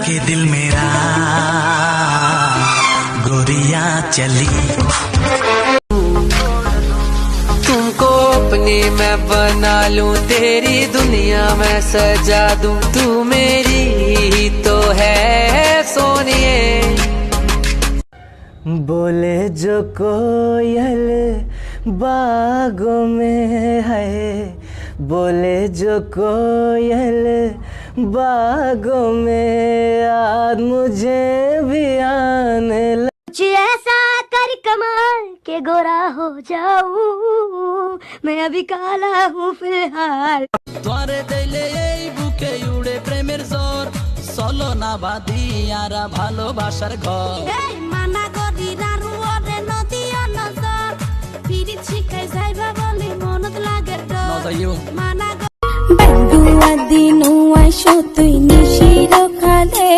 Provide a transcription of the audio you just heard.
के दिल मेरा गोरिया चली। तुमको अपनी मैं बना लूं, तेरी दुनिया मैं सजा दूं, तू मेरी ही तो है सोनिए। बोले जो कोयल बागों में है, बोले जो कोयल बागों में, आज मुझे भी आने कुछ ऐसा कर कमाल के गोरा हो जाऊं, मैं अभी काला हूँ फिलहाल। द्वारे दिले এই বুকে উড়ে প্রেমের জ্বর, চলো না বাঁধি আরা ভালোবাসার ঘর। মানা করি রারু ওরে নদীয়া নজর, ফিরি ছিকাই যাইবা বলে মনত লাগে ডর। নজাইও মানা বন্ধু আদিনু আইসো তুই নিশির খালে।